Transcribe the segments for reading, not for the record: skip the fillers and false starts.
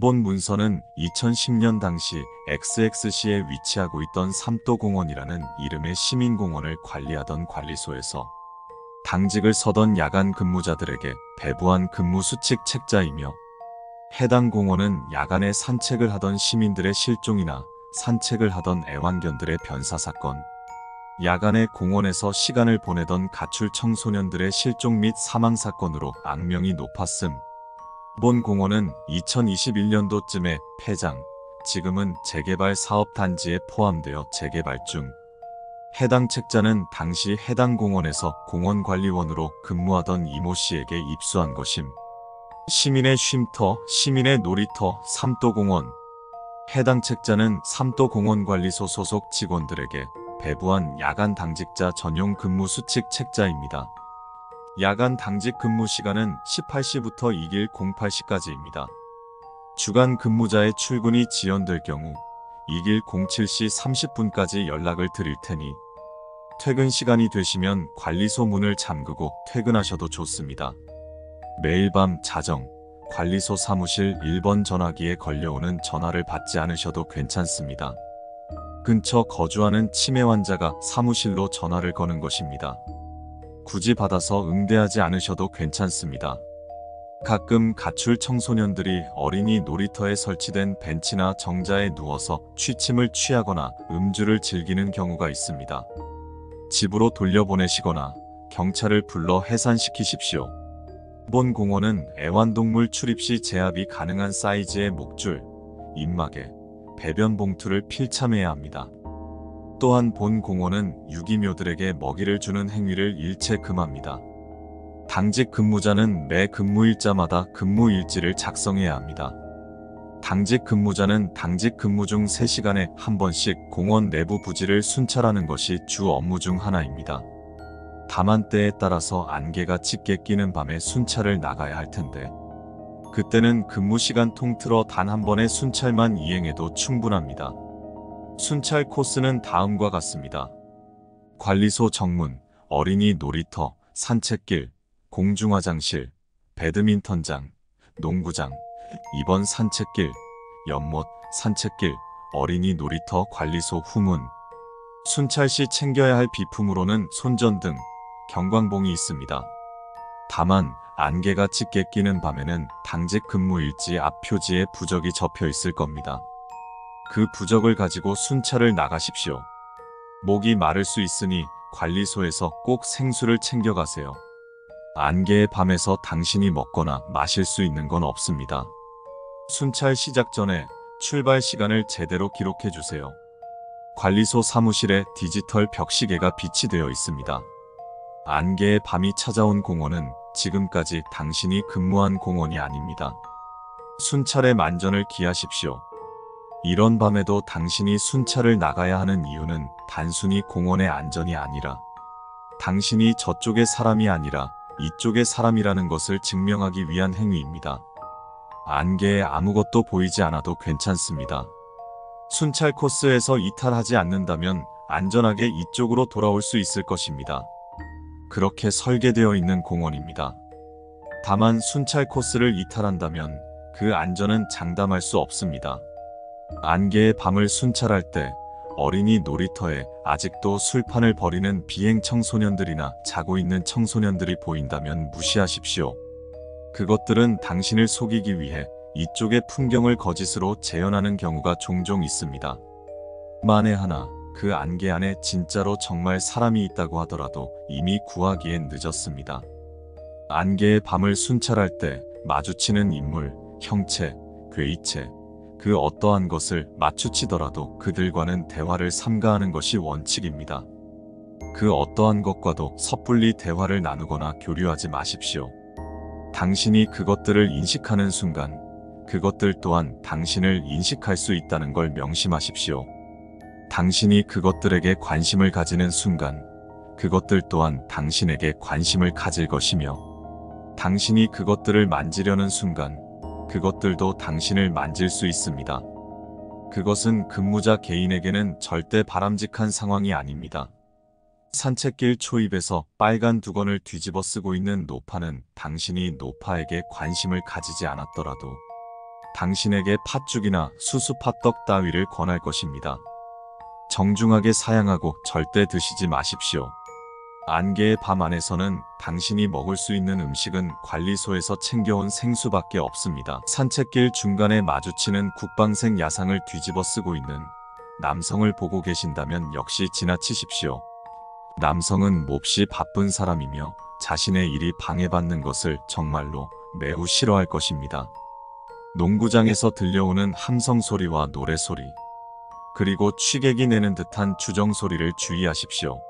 본 문서는 2010년 당시 XX시에 위치하고 있던 삼도공원이라는 이름의 시민공원을 관리하던 관리소에서 당직을 서던 야간 근무자들에게 배부한 근무 수칙 책자이며, 해당 공원은 야간에 산책을 하던 시민들의 실종이나 산책을 하던 애완견들의 변사 사건, 야간에 공원에서 시간을 보내던 가출 청소년들의 실종 및 사망 사건으로 악명이 높았음. 본 공원은 2021년도쯤에 폐장, 지금은 재개발 사업 단지에 포함되어 재개발 중. 해당 책자는 당시 해당 공원에서 공원관리원으로 근무하던 이모 씨에게 입수한 것임. 시민의 쉼터, 시민의 놀이터, 삼도공원. 해당 책자는 삼도공원관리소 소속 직원들에게 배부한 야간 당직자 전용 근무 수칙 책자입니다. 야간 당직 근무 시간은 18시부터 2길 08시까지입니다. 주간 근무자의 출근이 지연될 경우 2길 07시 30분까지 연락을 드릴 테니 퇴근 시간이 되시면 관리소 문을 잠그고 퇴근하셔도 좋습니다. 매일 밤 자정, 관리소 사무실 1번 전화기에 걸려오는 전화를 받지 않으셔도 괜찮습니다. 근처 거주하는 치매 환자가 사무실로 전화를 거는 것입니다. 굳이 받아서 응대하지 않으셔도 괜찮습니다. 가끔 가출 청소년들이 어린이 놀이터에 설치된 벤치나 정자에 누워서 취침을 취하거나 음주를 즐기는 경우가 있습니다. 집으로 돌려보내시거나 경찰을 불러 해산시키십시오. 본 공원은 애완동물 출입 시 제압이 가능한 사이즈의 목줄, 입마개, 배변 봉투를 필참해야 합니다. 또한 본 공원은 유기묘들에게 먹이를 주는 행위를 일체 금합니다. 당직 근무자는 매 근무일자마다 근무일지를 작성해야 합니다. 당직 근무자는 당직 근무 중 3시간에 한 번씩 공원 내부 부지를 순찰하는 것이 주 업무 중 하나입니다. 다만 때에 따라서 안개가 짙게 끼는 밤에 순찰을 나가야 할 텐데, 그때는 근무 시간 통틀어 단 한 번의 순찰만 이행해도 충분합니다. 순찰 코스는 다음과 같습니다. 관리소 정문, 어린이 놀이터, 산책길, 공중화장실, 배드민턴장, 농구장, 2번 산책길, 연못, 산책길, 어린이 놀이터 관리소 후문. 순찰 시 챙겨야 할 비품으로는 손전등, 경광봉이 있습니다. 다만 안개가 짙게 끼는 밤에는 당직 근무 일지 앞 표지에 부적이 접혀 있을 겁니다. 그 부적을 가지고 순찰을 나가십시오. 목이 마를 수 있으니 관리소에서 꼭 생수를 챙겨가세요. 안개의 밤에서 당신이 먹거나 마실 수 있는 건 없습니다. 순찰 시작 전에 출발 시간을 제대로 기록해 주세요. 관리소 사무실에 디지털 벽시계가 비치되어 있습니다. 안개의 밤이 찾아온 공원은 지금까지 당신이 근무한 공원이 아닙니다. 순찰의 만전을 기하십시오. 이런 밤에도 당신이 순찰을 나가야 하는 이유는 단순히 공원의 안전이 아니라 당신이 저쪽의 사람이 아니라 이쪽의 사람이라는 것을 증명하기 위한 행위입니다. 안개에 아무것도 보이지 않아도 괜찮습니다. 순찰 코스에서 이탈하지 않는다면 안전하게 이쪽으로 돌아올 수 있을 것입니다. 그렇게 설계되어 있는 공원입니다. 다만 순찰 코스를 이탈한다면 그 안전은 장담할 수 없습니다. 안개의 밤을 순찰할 때 어린이 놀이터에 아직도 술판을 벌이는 비행 청소년들이나 자고 있는 청소년들이 보인다면 무시하십시오. 그것들은 당신을 속이기 위해 이쪽의 풍경을 거짓으로 재현하는 경우가 종종 있습니다. 만에 하나 그 안개 안에 진짜로 정말 사람이 있다고 하더라도 이미 구하기엔 늦었습니다. 안개의 밤을 순찰할 때 마주치는 인물, 형체, 괴이체, 그 어떠한 것을 마주치더라도 그들과는 대화를 삼가하는 것이 원칙입니다. 그 어떠한 것과도 섣불리 대화를 나누거나 교류하지 마십시오. 당신이 그것들을 인식하는 순간 그것들 또한 당신을 인식할 수 있다는 걸 명심하십시오. 당신이 그것들에게 관심을 가지는 순간 그것들 또한 당신에게 관심을 가질 것이며, 당신이 그것들을 만지려는 순간 그것들도 당신을 만질 수 있습니다. 그것은 근무자 개인에게는 절대 바람직한 상황이 아닙니다. 산책길 초입에서 빨간 두건을 뒤집어 쓰고 있는 노파는 당신이 노파에게 관심을 가지지 않았더라도 당신에게 팥죽이나 수수팥떡 따위를 권할 것입니다. 정중하게 사양하고 절대 드시지 마십시오. 안개의 밤 안에서는 당신이 먹을 수 있는 음식은 관리소에서 챙겨온 생수밖에 없습니다. 산책길 중간에 마주치는 국방색 야상을 뒤집어 쓰고 있는 남성을 보고 계신다면 역시 지나치십시오. 남성은 몹시 바쁜 사람이며 자신의 일이 방해받는 것을 정말로 매우 싫어할 것입니다. 농구장에서 들려오는 함성 소리와 노래 소리, 그리고 취객이 내는 듯한 주정 소리를 주의하십시오.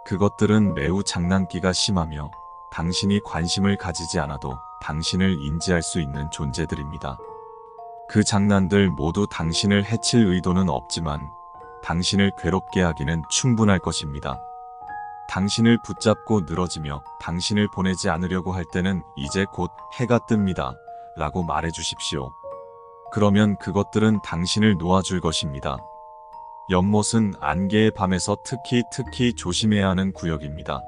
그것들은 매우 장난기가 심하며 당신이 관심을 가지지 않아도 당신을 인지할 수 있는 존재들입니다. 그 장난들 모두 당신을 해칠 의도는 없지만 당신을 괴롭게 하기는 충분할 것입니다. 당신을 붙잡고 늘어지며 당신을 보내지 않으려고 할 때는 이제 곧 해가 뜹니다 라고 말해 주십시오. 그러면 그것들은 당신을 놓아줄 것입니다. 연못은 안개의 밤에서 특히 조심해야 하는 구역입니다.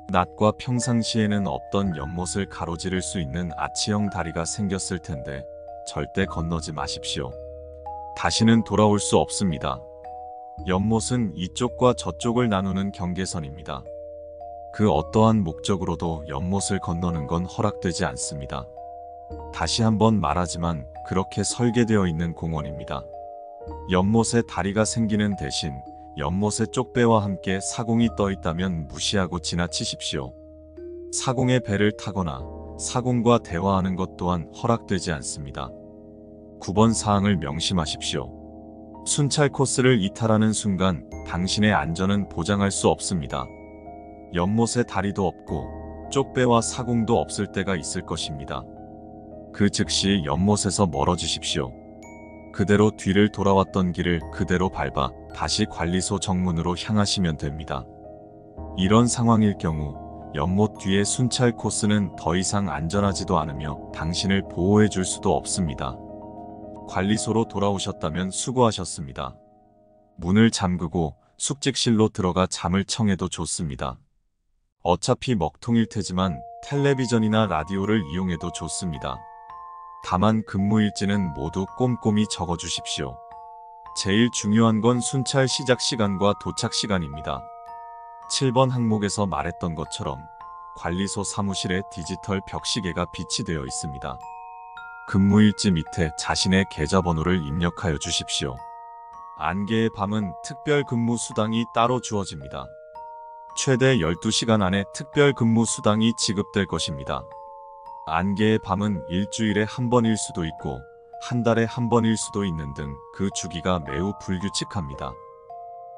낮과 평상시에는 없던 연못을 가로지를 수 있는 아치형 다리가 생겼을 텐데 절대 건너지 마십시오. 다시는 돌아올 수 없습니다. 연못은 이쪽과 저쪽을 나누는 경계선입니다. 그 어떠한 목적으로도 연못을 건너는 건 허락되지 않습니다. 다시 한번 말하지만 그렇게 설계되어 있는 공원입니다. 연못에 다리가 생기는 대신 연못의 쪽배와 함께 사공이 떠 있다면 무시하고 지나치십시오. 사공의 배를 타거나 사공과 대화하는 것 또한 허락되지 않습니다. 9번 사항을 명심하십시오. 순찰 코스를 이탈하는 순간 당신의 안전은 보장할 수 없습니다. 연못에 다리도 없고 쪽배와 사공도 없을 때가 있을 것입니다. 그 즉시 연못에서 멀어지십시오. 그대로 뒤를 돌아왔던 길을 그대로 밟아 다시 관리소 정문으로 향하시면 됩니다. 이런 상황일 경우 연못 뒤의 순찰 코스는 더 이상 안전하지도 않으며 당신을 보호해 줄 수도 없습니다. 관리소로 돌아오셨다면 수고하셨습니다. 문을 잠그고 숙직실로 들어가 잠을 청해도 좋습니다. 어차피 먹통일 테지만 텔레비전이나 라디오를 이용해도 좋습니다. 다만 근무일지는 모두 꼼꼼히 적어주십시오. 제일 중요한 건 순찰 시작 시간과 도착 시간입니다. 7번 항목에서 말했던 것처럼 관리소 사무실에 디지털 벽시계가 비치되어 있습니다. 근무일지 밑에 자신의 계좌번호를 입력하여 주십시오. 안개의 밤은 특별 근무 수당이 따로 주어집니다. 최대 12시간 안에 특별 근무 수당이 지급될 것입니다. 안개의 밤은 일주일에 한 번일 수도 있고 한 달에 한 번일 수도 있는 등 그 주기가 매우 불규칙합니다.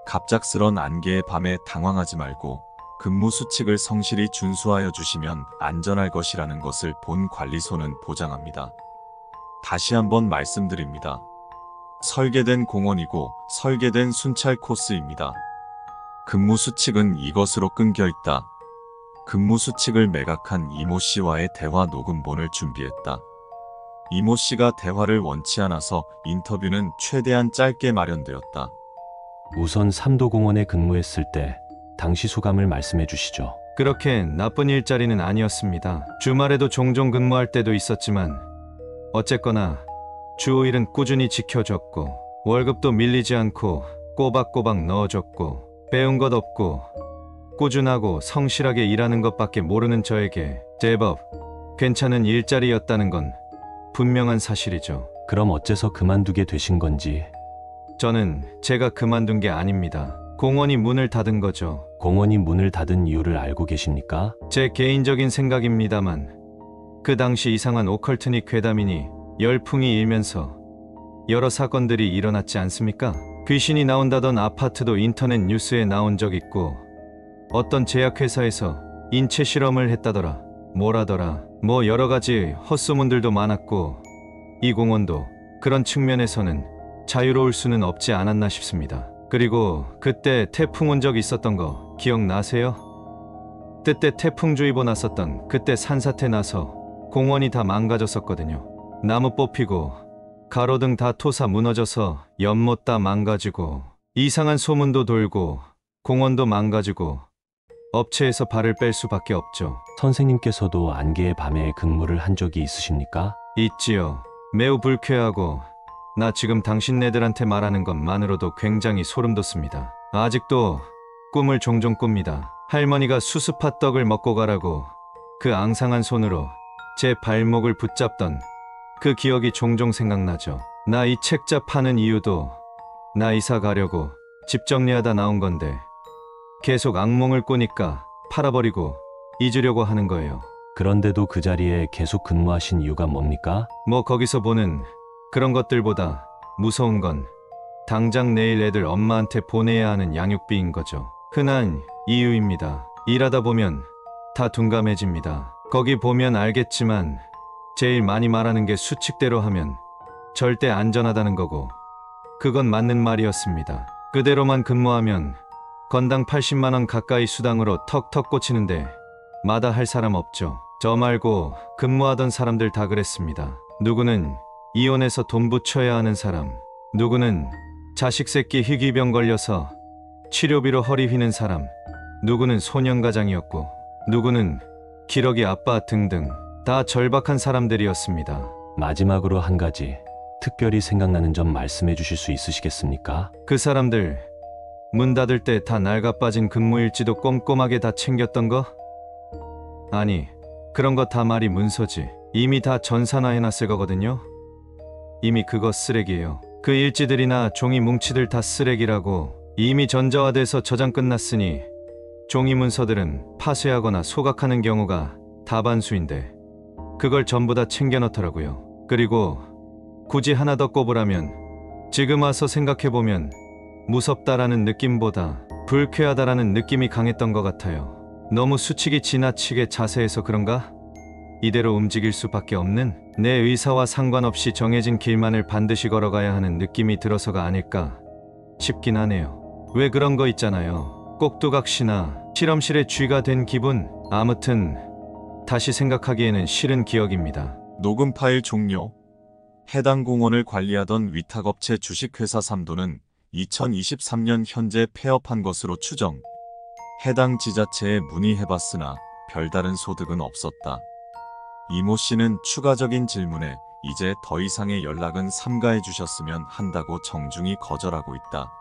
갑작스런 안개의 밤에 당황하지 말고 근무 수칙을 성실히 준수하여 주시면 안전할 것이라는 것을 본 관리소는 보장합니다. 다시 한번 말씀드립니다. 설계된 공원이고 설계된 순찰 코스입니다. 근무 수칙은 이것으로 끊겨 있다. 근무 수칙을 매각한 이모 씨와의 대화 녹음본을 준비했다. 이모 씨가 대화를 원치 않아서 인터뷰는 최대한 짧게 마련되었다. 우선 삼도공원에 근무했을 때 당시 소감을 말씀해 주시죠. 그렇게 나쁜 일자리는 아니었습니다. 주말에도 종종 근무할 때도 있었지만 어쨌거나 주 5일은 꾸준히 지켜줬고 월급도 밀리지 않고 꼬박꼬박 넣어줬고 배운 것 없고 꾸준하고 성실하게 일하는 것밖에 모르는 저에게 제법 괜찮은 일자리였다는 건 분명한 사실이죠. 그럼 어째서 그만두게 되신 건지. 저는 제가 그만둔 게 아닙니다. 공원이 문을 닫은 거죠. 공원이 문을 닫은 이유를 알고 계십니까? 제 개인적인 생각입니다만 그 당시 이상한 오컬트닉 괴담이니 열풍이 일면서 여러 사건들이 일어났지 않습니까? 귀신이 나온다던 아파트도 인터넷 뉴스에 나온 적 있고 어떤 제약회사에서 인체 실험을 했다더라. 뭐라더라. 뭐 여러 가지 헛소문들도 많았고 이 공원도 그런 측면에서는 자유로울 수는 없지 않았나 싶습니다. 그리고 그때 태풍 온 적 있었던 거 기억나세요? 그때 태풍주의보 났었던 그때 산사태 나서 공원이 다 망가졌었거든요. 나무 뽑히고 가로등 다 토사 무너져서 연못 다 망가지고 이상한 소문도 돌고 공원도 망가지고 업체에서 발을 뺄 수밖에 없죠. 선생님께서도 안개의 밤에 근무를 한 적이 있으십니까? 있지요. 매우 불쾌하고 나 지금 당신네들한테 말하는 것만으로도 굉장히 소름 돋습니다. 아직도 꿈을 종종 꿉니다. 할머니가 수수팥 떡을 먹고 가라고 그 앙상한 손으로 제 발목을 붙잡던 그 기억이 종종 생각나죠. 나 이 책자 파는 이유도 나 이사 가려고 집 정리하다 나온 건데 계속 악몽을 꾸니까 팔아버리고 잊으려고 하는 거예요. 그런데도 그 자리에 계속 근무하신 이유가 뭡니까? 뭐 거기서 보는 그런 것들보다 무서운 건 당장 내일 애들 엄마한테 보내야 하는 양육비인 거죠. 흔한 이유입니다. 일하다 보면 다 둔감해집니다. 거기 보면 알겠지만 제일 많이 말하는 게 수칙대로 하면 절대 안전하다는 거고 그건 맞는 말이었습니다. 그대로만 근무하면 건당 80만 원 가까이 수당으로 턱턱 꽂히는데 마다할 사람 없죠. 저 말고 근무하던 사람들 다 그랬습니다. 누구는 이혼해서 돈 붙여야 하는 사람, 누구는 자식 새끼 희귀병 걸려서 치료비로 허리 휘는 사람, 누구는 소년가장이었고 누구는 기러기 아빠 등등 다 절박한 사람들이었습니다. 마지막으로 한 가지 특별히 생각나는 점 말씀해 주실 수 있으시겠습니까? 그 사람들 문 닫을 때 다 낡아빠진 근무일지도 꼼꼼하게 다 챙겼던 거? 아니, 그런 거 다 말이 문서지. 이미 다 전산화해놨을 거거든요. 이미 그거 쓰레기예요. 그 일지들이나 종이 뭉치들 다 쓰레기라고. 이미 전자화돼서 저장 끝났으니 종이 문서들은 파쇄하거나 소각하는 경우가 다반수인데 그걸 전부 다 챙겨놓더라고요. 그리고 굳이 하나 더 꼽으라면 지금 와서 생각해보면 무섭다라는 느낌보다 불쾌하다라는 느낌이 강했던 것 같아요. 너무 수칙이 지나치게 자세해서 그런가? 이대로 움직일 수밖에 없는 내 의사와 상관없이 정해진 길만을 반드시 걸어가야 하는 느낌이 들어서가 아닐까 싶긴 하네요. 왜 그런 거 있잖아요. 꼭두각시나 실험실의 쥐가 된 기분. 아무튼 다시 생각하기에는 싫은 기억입니다. 녹음 파일 종료. 해당 공원을 관리하던 위탁업체 주식회사 삼도는 2023년 현재 폐업한 것으로 추정. 해당 지자체에 문의해봤으나 별다른 소득은 없었다. 이모 씨는 추가적인 질문에 이제 더 이상의 연락은 삼가해 주셨으면 한다고 정중히 거절하고 있다.